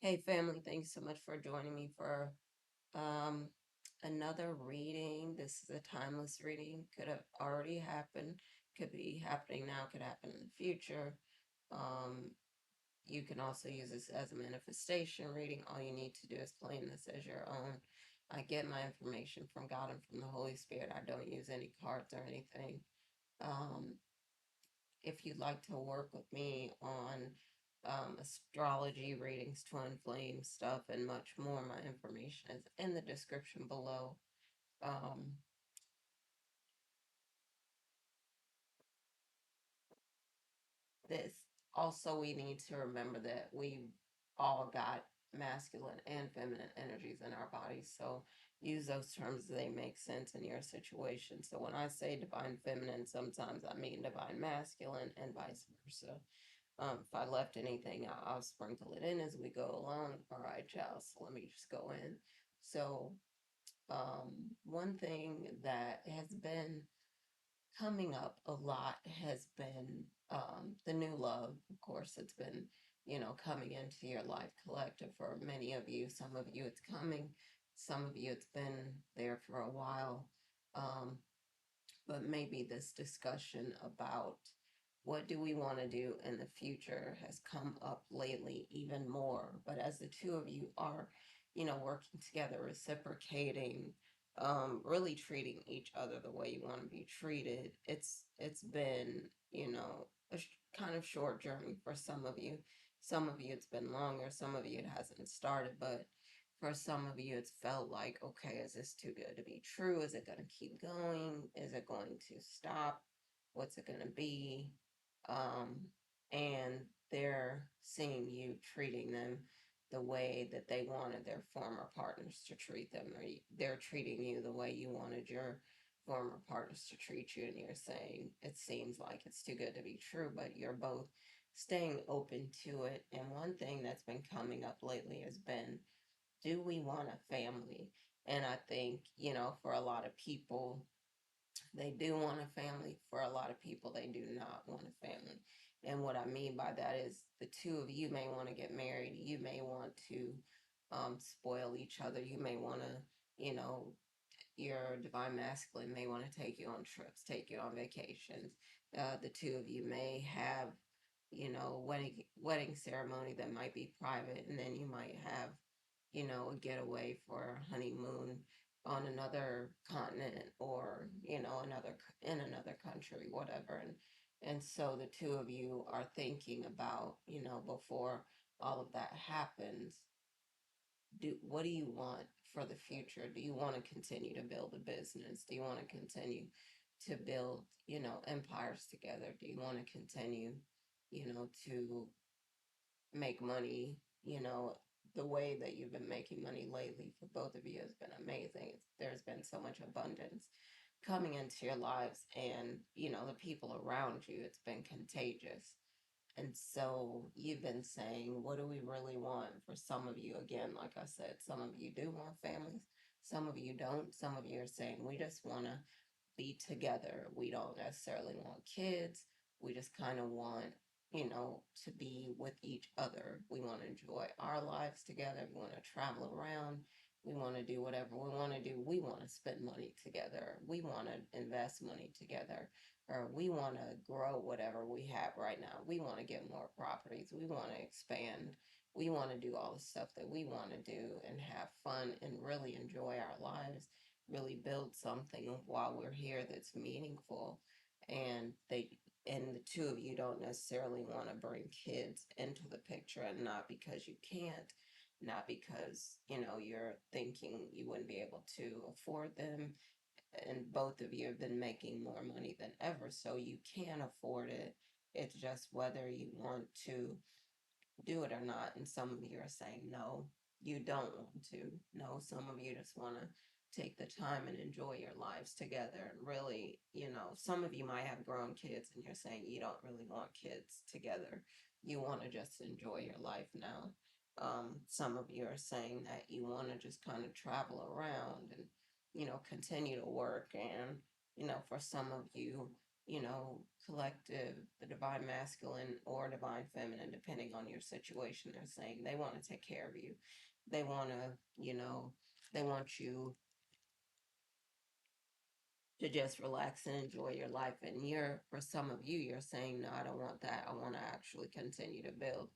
Hey family, thanks so much for joining me for um another reading. This is a timeless reading. Could have already happened, could be happening now, could happen in the future. Um you can also use this as a manifestation reading. All you need to do is claim this as your own. I get my information from God and from the Holy Spirit. I don't use any cards or anything. Um if you'd like to work with me on astrology readings, twin flame stuff, and much more, my information is in the description below. Um, this also, we need to remember that we all got masculine and feminine energies in our bodies. So use those terms as they make sense in your situation. So when I say divine feminine, sometimes I mean divine masculine and vice versa. If I left anything, I'll sprinkle it in as we go along. All right, child. So let me just go in. So, one thing that has been coming up a lot has been the new love. Of course, it's been, coming into your life collective for many of you. Some of you it's coming, some of you it's been there for a while. Um, but maybe this discussion about what do we want to do in the future has come up lately even more. But as the two of you are, working together, reciprocating, really treating each other the way you want to be treated, it's been, a kind of short journey for some of you. Some of you it's been longer, some of you it hasn't started, but for some of you, it's felt like, okay, is this too good to be true? Is it going to keep going? Is it going to stop? What's it going to be? Um, and they're seeing you treating them the way that they wanted their former partners to treat them, or they're treating you the way you wanted your former partners to treat you. And you're saying, it seems like it's too good to be true, but you're both staying open to it. And one thing that's been coming up lately has been, do we want a family? And I think, for a lot of people, they do want a family. For a lot of people, they do not want a family. And what I mean by that is the two of you may want to get married. You may want to spoil each other. You may want to, you know, your divine masculine may want to take you on trips, take you on vacations. The two of you may have, wedding ceremony that might be private, and then you might have, a getaway for a honeymoon on another continent, or in another country, whatever. And so the two of you are thinking about, before all of that happens, what do you want for the future? Do you want to continue to build a business? Do you want to continue to build, empires together? Do you want to continue, to make money, the way that you've been making money lately for both of you has been amazing. There's been so much abundance coming into your lives, and, the people around you, it's been contagious. And so you've been saying, what do we really want? For some of you, again, like I said, some of you do want families, some of you don't. Some of you are saying, we just want to be together. We don't necessarily want kids. We just kind of want, to be with each other. We want to enjoy our lives together. We want to travel around. We want to do whatever we want to do. We want to spend money together. We want to invest money together, or we want to grow whatever we have right now. We want to get more properties. We want to expand. We want to do all the stuff that we want to do and have fun and really enjoy our lives, really build something while we're here that's meaningful. And the two of you don't necessarily want to bring kids into the picture, and not because you can't, not because, you're thinking you wouldn't be able to afford them, and both of you have been making more money than ever, so you can afford it. It's just whether you want to do it or not. And some of you are saying, no, you don't want to. No, some of you just want to take the time and enjoy your lives together. And really, some of you might have grown kids and you're saying you don't really want kids together. You want to just enjoy your life now. Some of you are saying that you want to just kind of travel around and, continue to work. And, for some of you, collective, the divine masculine or divine feminine, depending on your situation. They're saying they want to take care of you. They want to, they want you to just relax and enjoy your life. And for some of you, you're saying, no, I don't want that. I want to actually continue to build.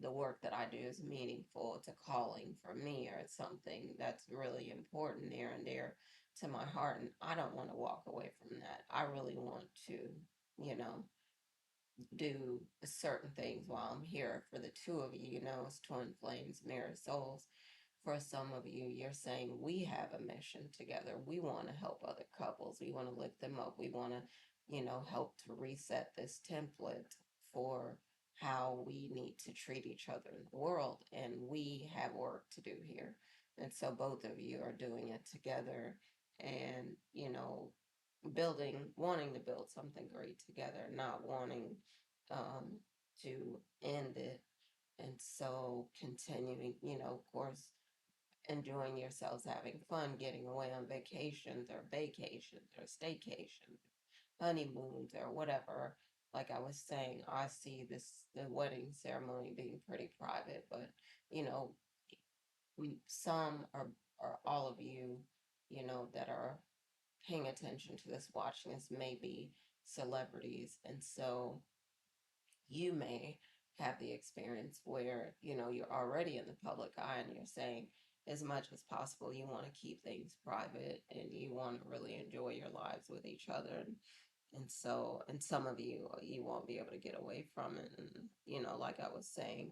The work that I do is meaningful. It's a calling for me, or it's something that's really important, near and dear to my heart. And I don't want to walk away from that. I really want to, you know, do certain things while I'm here. For the two of you, it's twin flames, mirror souls. For some of you, you're saying we have a mission together. We want to help other couples. We want to lift them up. We want to, help to reset this template for how we need to treat each other in the world. And we have work to do here. And so both of you are doing it together and, wanting to build something great together, not wanting um, to end it. And so continuing, of course, enjoying yourselves, having fun, getting away on vacations or staycations, honeymoons or whatever. Like I was saying, I see the wedding ceremony being pretty private, but you know, some or all of you, that are paying attention to this, watching this, may be celebrities, and so you may have the experience where you're already in the public eye and you're saying as much as possible you want to keep things private and you want to really enjoy your lives with each other. And so, and some of you won't be able to get away from it. And like I was saying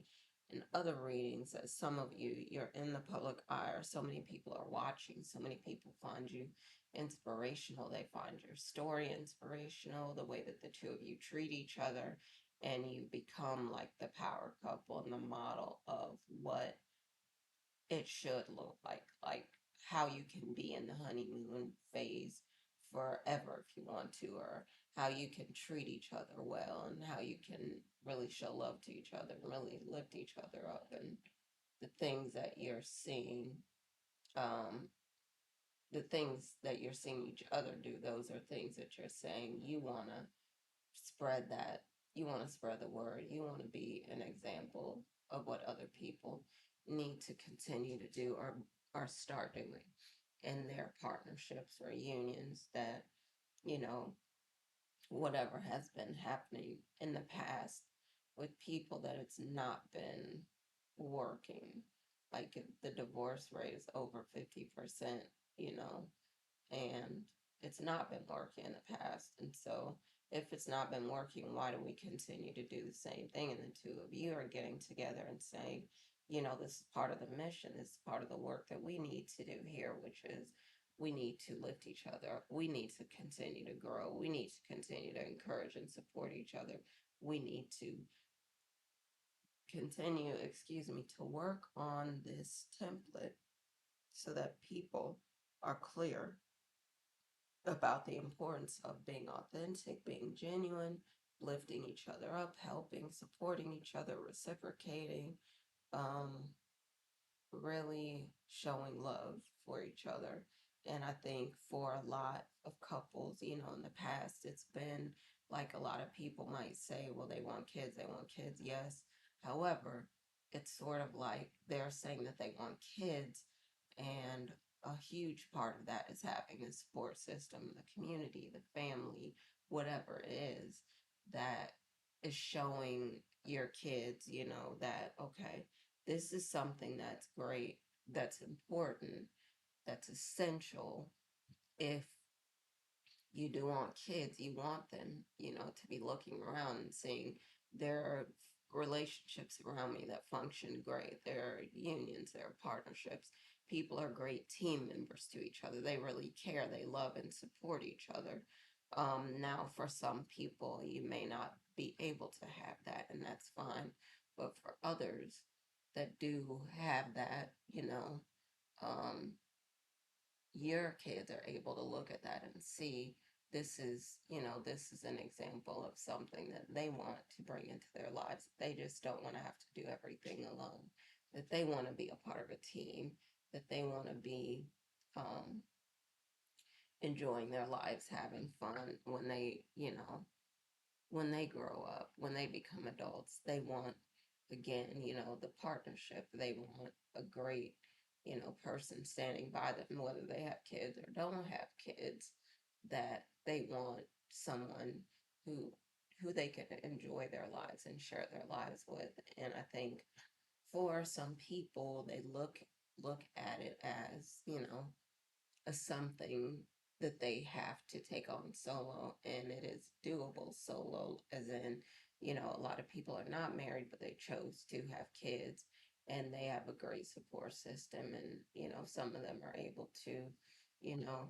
in other readings, that some of you're in the public eye, or so many people are watching, so many people find you inspirational, they find your story inspirational, the way that the two of you treat each other, and you become like the power couple and the model of what it should look like how you can be in the honeymoon phase forever if you want to, or how you can treat each other well, and how you can really show love to each other and really lift each other up. And the things that you're seeing, um, the things that you're seeing each other do, those are things that you're saying you want to spread that. You want to spread the word. You want to be an example of what other people need to continue to do, or start doing in their partnerships or unions, that, you know, whatever has been happening in the past with people, that it's not been working. Like the divorce rate is over 50%, you know, and it's not been working in the past. And so, if it's not been working, why do we continue to do the same thing? And the two of you are getting together and saying, this is part of the mission, this is part of the work that we need to do here, which is we need to lift each other up. We need to continue to grow. We need to continue to encourage and support each other. We need to continue, to work on this template so that people are clear about the importance of being authentic, being genuine, lifting each other up, helping, supporting each other, reciprocating, um, really showing love for each other. And I think for a lot of couples, in the past, it's been like a lot of people might say, well, they want kids, yes. However, it's sort of like they're saying that they want kids, and a huge part of that is having a support system, the community, the family, whatever it is, that is showing your kids, that, okay, this is something that's great, that's important, that's essential. If you do want kids, you want them, to be looking around and seeing there are relationships around me that function great. There are unions, there are partnerships. People are great team members to each other. They really care, they love and support each other. Now, for some people, you may not be able to have that, and that's fine. But for others that do have that, um, your kids are able to look at that and see this is an example of something that they want to bring into their lives. They just don't want to have to do everything alone. That they want to be a part of a team, that they want to be um, enjoying their lives, having fun when they, when they grow up, when they become adults. They want, again, the partnership. They want a great, person standing by them, whether they have kids or don't have kids, that they want someone who they can enjoy their lives and share their lives with. And I think for some people, they look at it as, a something that they have to take on solo, and it is doable solo, as in, a lot of people are not married, but they chose to have kids, and they have a great support system, and, some of them are able to, you know,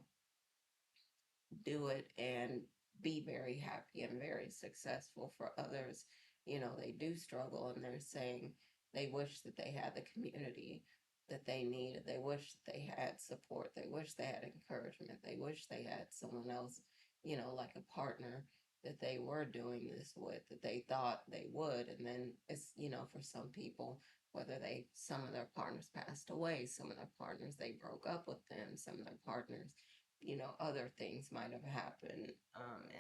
do it and be very happy and very successful. For others, they do struggle, and they're saying they wish that they had the community that they needed. They wish that they had support. They wish they had encouragement. They wish they had someone else, like a partner that they were doing this with, that they thought they would. And then it's, for some people, whether some of their partners passed away, some of their partners, they broke up with them, some of their partners, other things might have happened,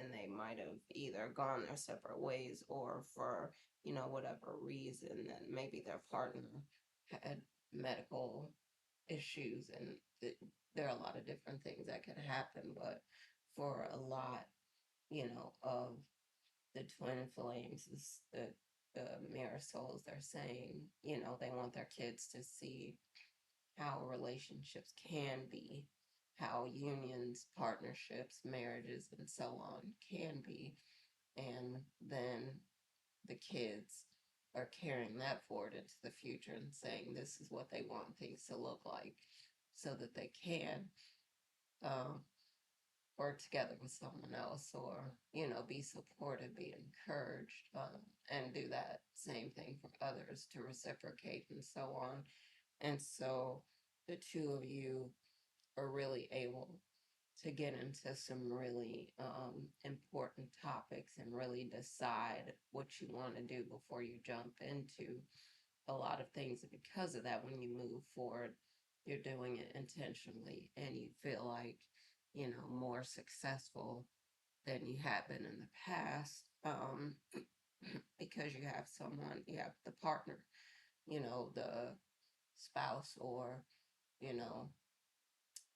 and they might have either gone their separate ways, or for, whatever reason, that maybe their partner had medical issues, and there are a lot of different things that could happen. But for a lot, of the twin flames, the mirror souls, they're saying, they want their kids to see how relationships can be, how unions, partnerships, marriages, and so on can be. And then the kids are carrying that forward into the future and saying this is what they want things to look like, so that they can um, work together with someone else, or, be supported, be encouraged, and do that same thing for others to reciprocate, and so on. And so the two of you are really able to get into some really important topics and really decide what you want to do before you jump into a lot of things. And because of that, when you move forward, you're doing it intentionally, and you feel like, more successful than you have been in the past, because you have the partner, the spouse, or, you know,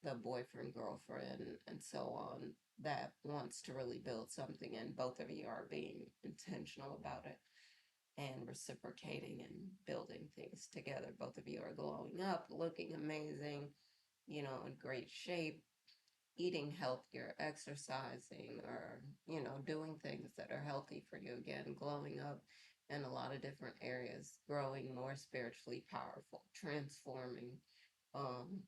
the boyfriend, girlfriend, and so on, that wants to really build something, and both of you are being intentional about it and reciprocating and building things together. Both of you are glowing up, looking amazing, in great shape, eating healthier, exercising, or, doing things that are healthy for you. Again, glowing up in a lot of different areas, growing more spiritually powerful, transforming, um,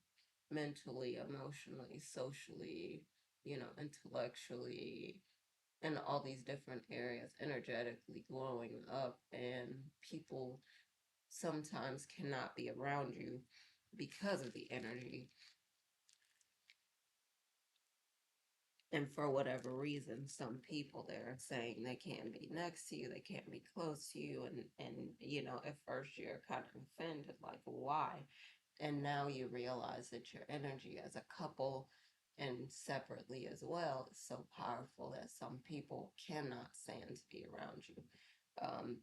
mentally, emotionally, socially, intellectually, in all these different areas, energetically glowing up. And people sometimes cannot be around you because of the energy, and for whatever reason, some people, they're saying they can't be next to you, they can't be close to you, and at first you're kind of offended, like, why? And now you realize that your energy as a couple and separately as well is so powerful that some people cannot stand to be around you.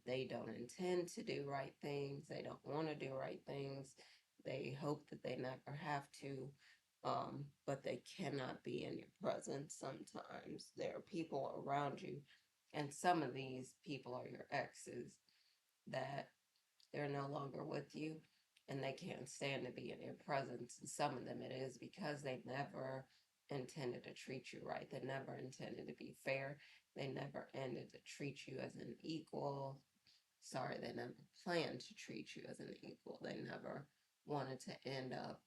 They don't intend to do right things. They don't want to do right things. They hope that they never have to, but they cannot be in your presence sometimes. There are people around you, and some of these people are your exes, that they're no longer with you, and they can't stand to be in your presence. And some of them, it is because they never intended to treat you right. They never intended to be fair. They never ended to treat you as an equal. Sorry, they never planned to treat you as an equal. They never wanted to end up,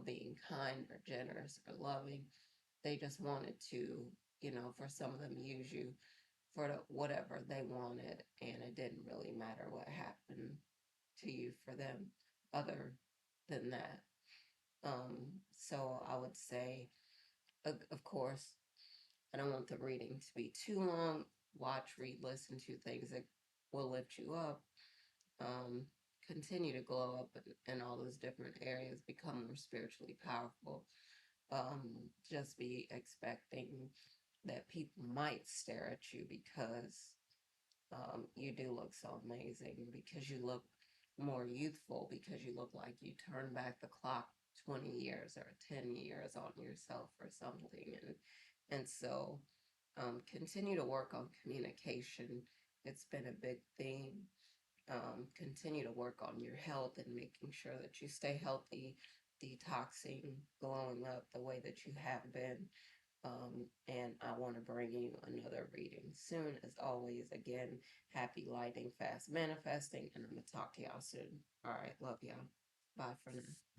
being kind or generous or loving. They just wanted to, for some of them, use you for whatever they wanted, and it didn't really matter what happened to you for them other than that. So I would say, of course, I don't want the reading to be too long. Watch, read, listen to things that will lift you up. Um, Continue to glow up in all those different areas, become more spiritually powerful. just be expecting that people might stare at you because you do look so amazing, because you look more youthful, because you look like you turned back the clock 20 years or 10 years on yourself or something. And so continue to work on communication. It's been a big theme. Continue to work on your health and making sure that you stay healthy, detoxing, glowing up the way that you have been. And I want to bring you another reading soon. As always, again, happy lighting, fast manifesting, and I'm going to talk to y'all soon. All right, love y'all. Bye for now.